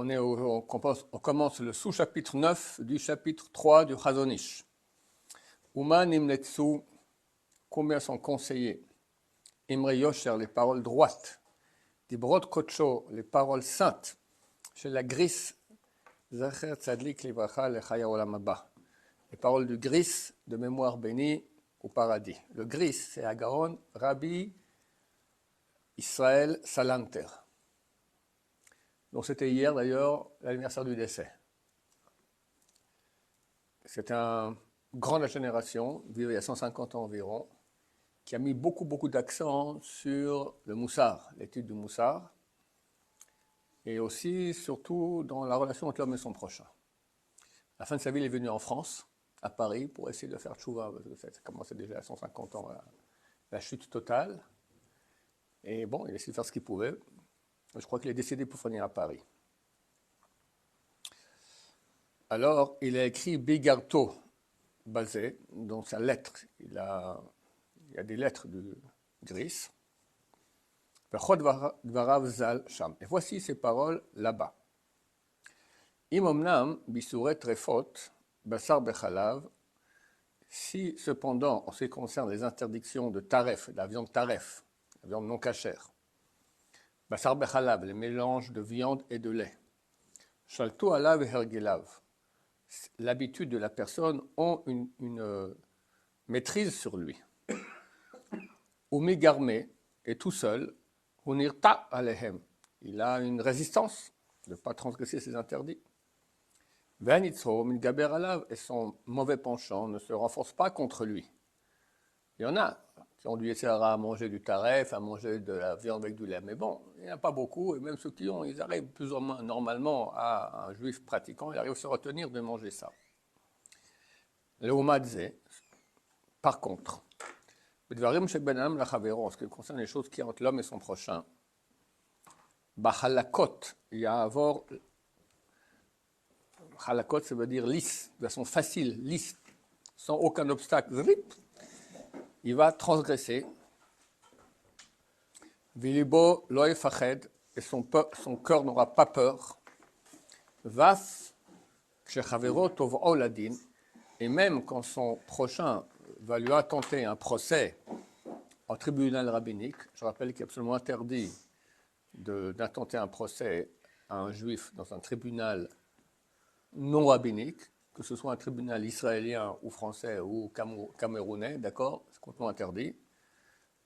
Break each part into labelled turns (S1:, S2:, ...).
S1: On commence le sous-chapitre 9 du chapitre 3 du Chazon Ish. Uma nimletsu, combien sont conseillés? Imre Yosher, les paroles droites. Dibrot Kocho, les paroles saintes. Chez la Gris, Zacher Tzadlik Livracha Lechaya Olam Haba. Les paroles du Gris, de mémoire bénie au paradis. Le Gris, c'est Agaon Rabbi Israël Salanter. Donc c'était hier d'ailleurs l'anniversaire du décès. C'est un grand de la génération, vivait il y a 150 ans environ, qui a mis beaucoup d'accent sur le Moussar, l'étude du Moussar, et aussi, surtout, dans la relation entre l'homme et son prochain. À la fin de sa vie, il est venu en France, à Paris, pour essayer de faire tchouva, parce que ça commençait déjà à 150 ans, la chute totale. Et bon, il a essayé de faire ce qu'il pouvait. Je crois qu'il est décédé pour venir à Paris. Alors, il a écrit Bigarto Bazé, dans sa lettre. Il y a des lettres du Gris. Et voici ces paroles là-bas. Imomnam bisuret trefot basar bechalav. Si cependant, en ce qui concerne les interdictions de taref, de la viande taref, la viande non cachère, basar bechalav, les mélanges de viande et de lait, shalto alav et hergelav, l'habitude de la personne ont une maîtrise sur lui. Umigarme est tout seul, unirta alehem, il a une résistance de ne pas transgresser ses interdits. Vanitzro mingaber alav, et son mauvais penchant ne se renforce pas contre lui. Il y en a qui ont dû essayer à manger du taref, à manger de la viande avec du lait, mais bon, il n'y en a pas beaucoup, et même ceux qui ont, ils arrivent plus ou moins normalement à un juif pratiquant, ils arrivent à se retenir de manger ça. Le Umadze, par contre, en ce qui concerne les choses qui sont entre l'homme et son prochain, Bachalakot, il y a à avoir, Halakot, ça veut dire lisse, de façon facile, lisse, sans aucun obstacle, il va transgresser. Vilibo loefached, et son cœur n'aura pas peur. Vaf, kshechavero tov oladin, et même quand son prochain va lui intenter un procès en tribunal rabbinique, je rappelle qu'il est absolument interdit d'intenter un procès à un juif dans un tribunal non rabbinique, que ce soit un tribunal israélien ou français ou camerounais, d'accord, c'est complètement interdit.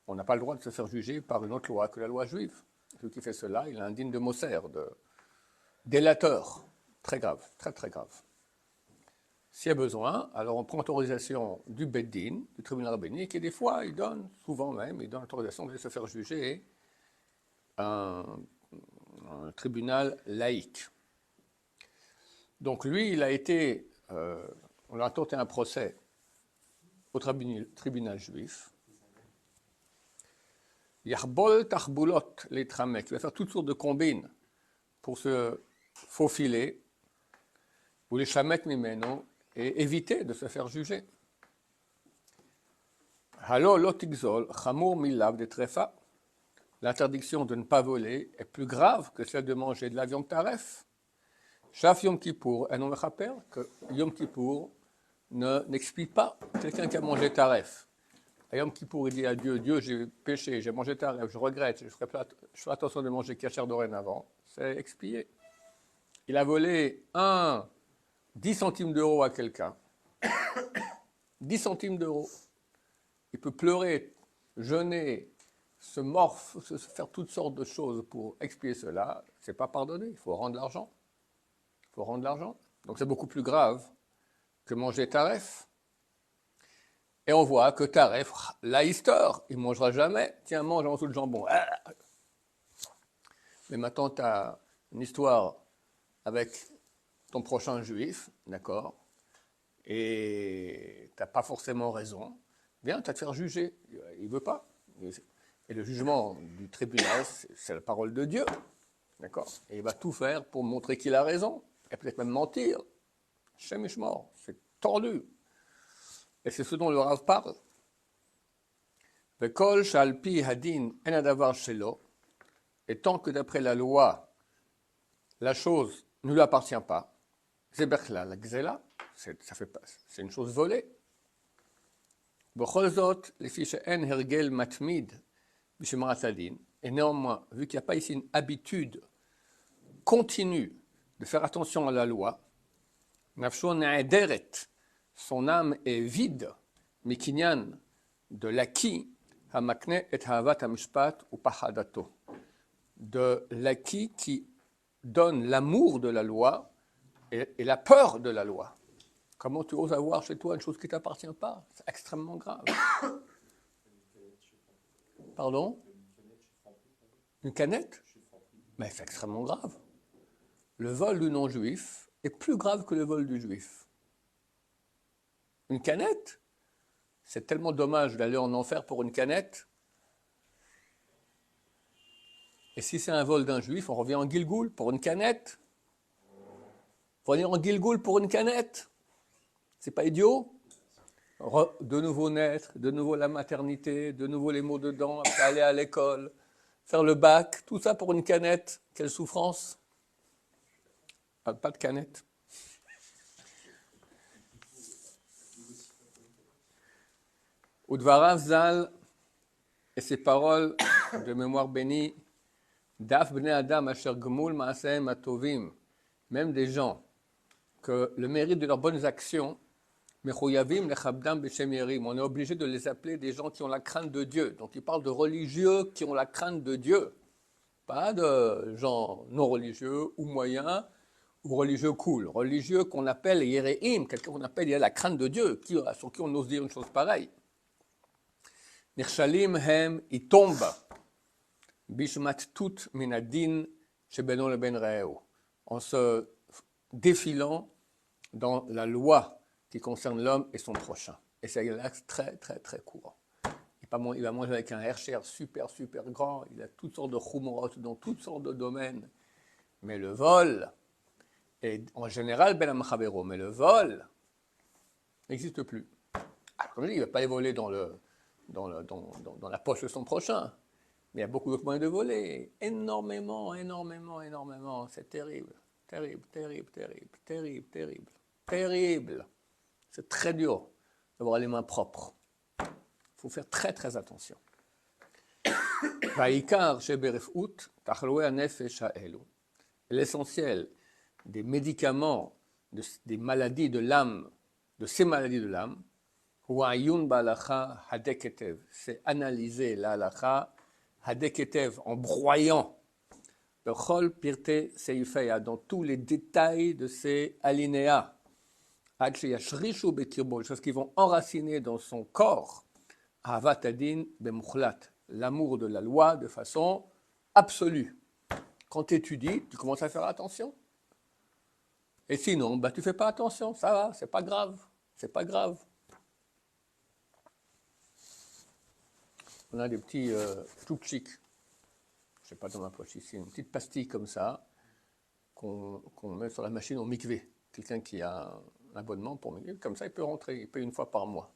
S1: On n'a pas le droit de se faire juger par une autre loi que la loi juive. Celui qui fait cela, il est indigne de Moser, de délateur. Très grave, très grave. S'il y a besoin, alors on prend autorisation du Beddin, du tribunal rabbinique, et des fois, il donne, souvent même, il donne l'autorisation de se faire juger un tribunal laïque. Donc lui, il a été, on a tenté un procès au tribunal juif. Yarbol tarbulot les tramek, il va faire toutes sortes de combines pour se faufiler, ou les chamet mimeno, et éviter de se faire juger. Halo lotigzol chamur milav de trefa, l'interdiction de ne pas voler est plus grave que celle de manger de la viande taref. Shaf Yom Kippour, et on me rappelle que Yom Kippour n'explie pas quelqu'un qui a mangé taref. À Yom Kippour, il dit à Dieu, Dieu, j'ai péché, j'ai mangé taref, je regrette, je ferai attention de manger kasher dorénavant. C'est expié. Il a volé 10 centimes d'euros à quelqu'un. 10 centimes d'euros. Il peut pleurer, jeûner, se faire toutes sortes de choses pour expier cela. Ce n'est pas pardonné, il faut rendre l'argent. Il faut rendre l'argent. Donc c'est beaucoup plus grave que manger taref. Et on voit que taref, la histoire, il ne mangera jamais. Tiens, mange en dessous de jambon. Mais maintenant, tu as une histoire avec ton prochain juif, d'accord, et tu n'as pas forcément raison. Viens, tu vas te faire juger. Il ne veut pas. Et le jugement du tribunal, c'est la parole de Dieu, d'accord. Et il va tout faire pour montrer qu'il a raison. Et peut-être même mentir. Shem Ishmor, c'est tordu. Et c'est ce dont le Rav parle. Vekol shalpi hadin en adavar shelo. Et tant que d'après la loi, la chose ne lui appartient pas. Zebechla, la gzela, c'est une chose volée. Bechol zot, les fiches en hergel matmid, bishemrat adin. Et néanmoins, vu qu'il n'y a pas ici une habitude continue de faire attention à la loi, nafsho ne'ederet, son âme est vide, mikinyan, de l'acquis, hamakne et havat hamishpat ou pahadato, de l'acquis qui donne l'amour de la loi et la peur de la loi. Comment tu oses avoir chez toi une chose qui ne t'appartient pas? C'est extrêmement grave. Pardon? Une canette? Mais c'est extrêmement grave. Le vol du non-juif est plus grave que le vol du juif. Une canette? C'est tellement dommage d'aller en enfer pour une canette. Et si c'est un vol d'un juif, on revient en Gilgoul pour une canette. Revenir en Gilgoul pour une canette. C'est pas idiot? De nouveau naître, de nouveau la maternité, de nouveau les mots dedans, après aller à l'école, faire le bac, tout ça pour une canette. Quelle souffrance! Pas de canette. Udvarav Zal et ses paroles de mémoire bénie, Daf bnei Adam asher gmul maasehem atovim, même des gens que le mérite de leurs bonnes actions, mechuyavim lechabdam b'shem yerim, on est obligé de les appeler des gens qui ont la crainte de Dieu. Donc il parle de religieux qui ont la crainte de Dieu, pas de gens non religieux ou moyens ou religieux cool, religieux qu'on appelle yereim, quelqu'un qu'on appelle il y a la crainte de Dieu, sur qui on ose dire une chose pareille. Nirshalim hem, ils tombent. Bishmat tout minadin shebenon le ben reo, en se défilant dans la loi qui concerne l'homme et son prochain. Et c'est un axe très, très, très courant. Il va manger avec un hercher super, super grand, il a toutes sortes de chumorot dans toutes sortes de domaines. Mais le vol, et en général, ben amchavero, mais le vol n'existe plus. Alors, comme je dis, il ne va pas aller voler dans la poche de son prochain. Mais il y a beaucoup d'autres moyens de voler. Énormément. C'est terrible. Terrible. C'est très dur d'avoir les mains propres. Il faut faire très, très attention. L'essentiel des médicaments, des maladies de l'âme, de ces maladies de l'âme, c'est analyser la halakha hadeketev, en broyant bechol pirte seifeya, dans tous les détails de ces alinéas, yashrishu bekirbo, choses qui vont enraciner dans son corps, ahavat adin bemuchlat, l'amour de la loi de façon absolue. Quand tu étudies, tu commences à faire attention. Et sinon, tu ne fais pas attention, ça va, c'est pas grave. On a des petits tchoupchiks, je ne sais pas dans ma poche ici, une petite pastille comme ça, qu'on met sur la machine au mikvé. Quelqu'un qui a un abonnement pour mikvé, comme ça il peut rentrer, il paye une fois par mois.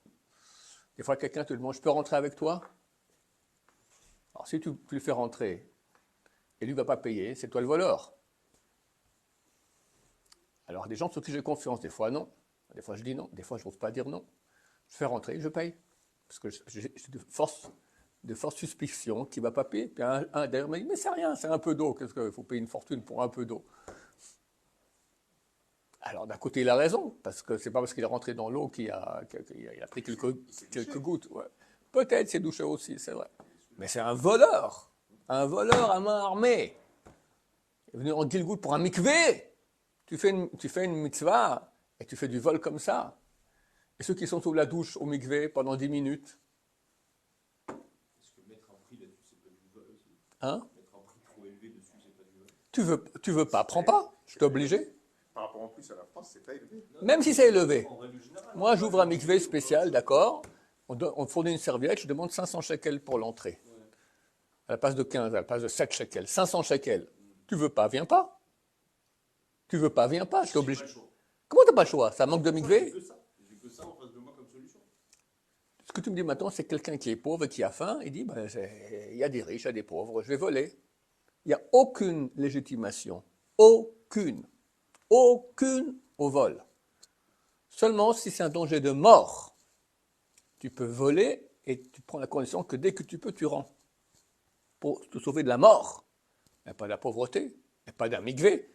S1: Des fois quelqu'un te demande, je peux rentrer avec toi? Alors si tu le fais rentrer, et lui ne va pas payer, c'est toi le voleur. Alors des gens sur qui j'ai confiance, des fois non, des fois je dis non, des fois je n'ose pas dire non. Je fais rentrer, je paye, parce que j'ai de forte suspicion qu'il ne va pas payer. Puis un d'ailleurs m'a dit, mais c'est rien, c'est un peu d'eau, qu'est-ce qu'il faut payer une fortune pour un peu d'eau? Alors d'un côté il a raison, parce que c'est pas parce qu'il est rentré dans l'eau qu'il a pris quelques gouttes. Ouais. Peut-être c'est douché aussi, c'est vrai. Mais c'est un voleur à main armée. Il est venu en Gilgoul pour un mikvé. Tu fais une mitzvah et tu fais du vol comme ça. Et ceux qui sont sous la douche au mikvé pendant 10 minutes. Hein?
S2: Mettre un prix trop élevé dessus, c'est pas du vol.
S1: Tu veux pas, prends pas. Je t'ai obligé.
S2: Par rapport en plus à la France, c'est pas élevé.
S1: Même si c'est élevé. Moi, j'ouvre un mikvé spécial, d'accord. On fournit une serviette, je demande 500 shekels pour l'entrée. À la place de 15, à la place de 7 shekels. 500 shekels. Tu veux pas, viens pas. Je t'ai obligé. Comment t'as pas le choix? Ça manque de mikvé?
S2: J'ai que ça en face de moi comme solution.
S1: Ce que tu me dis maintenant, c'est quelqu'un qui est pauvre et qui a faim. Il dit, il y a des riches, il y a des pauvres, je vais voler. Il n'y a aucune légitimation. Aucune. aucune au vol. Seulement si c'est un danger de mort, tu peux voler et tu prends la condition que dès que tu peux, tu rends. Pour te sauver de la mort, mais pas de la pauvreté, mais pas d'un migvé.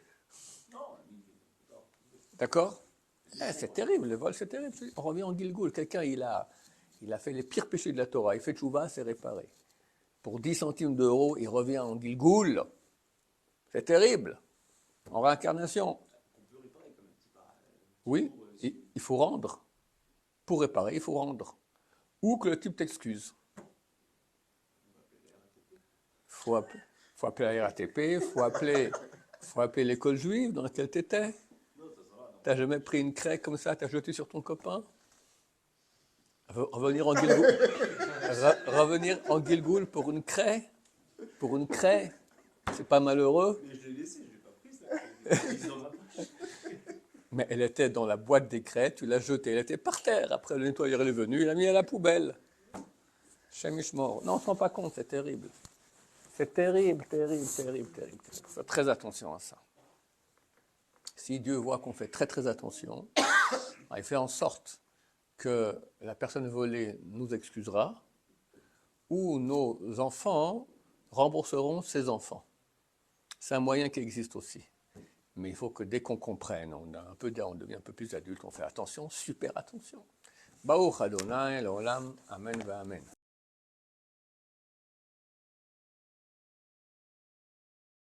S1: D'accord? C'est terrible, le vol, c'est terrible. On revient en Gilgoul. Quelqu'un, il a fait les pires péchés de la Torah. Il fait tchouva, c'est réparé. Pour 10 centimes d'euros, il revient en Gilgoul. C'est terrible. En réincarnation. Oui, il faut rendre. Pour réparer, il faut rendre. Ou que le type t'excuse. Faut appeler la RATP, faut appeler l'école juive dans laquelle tu étais. T'as jamais pris une craie comme ça, t'as jeté sur ton copain? Revenir en Gilgoul pour une craie? C'est pas malheureux?
S2: Mais je l'ai laissé, je l'ai pas prise là.
S1: Mais elle était dans la boîte des craies, tu l'as jetée, elle était par terre. Après le nettoyeur est venu, il l'a mis à la poubelle. Shemishmor. Non, on ne se rend pas compte, c'est terrible. C'est terrible. Il faut faire très attention à ça. Si Dieu voit qu'on fait très très attention, il fait en sorte que la personne volée nous excusera ou nos enfants rembourseront ses enfants. C'est un moyen qui existe aussi. Mais il faut que dès qu'on comprenne, on devient un peu plus adulte, on fait attention, super attention. Baruch Adonai, l'olam, amen, va amen.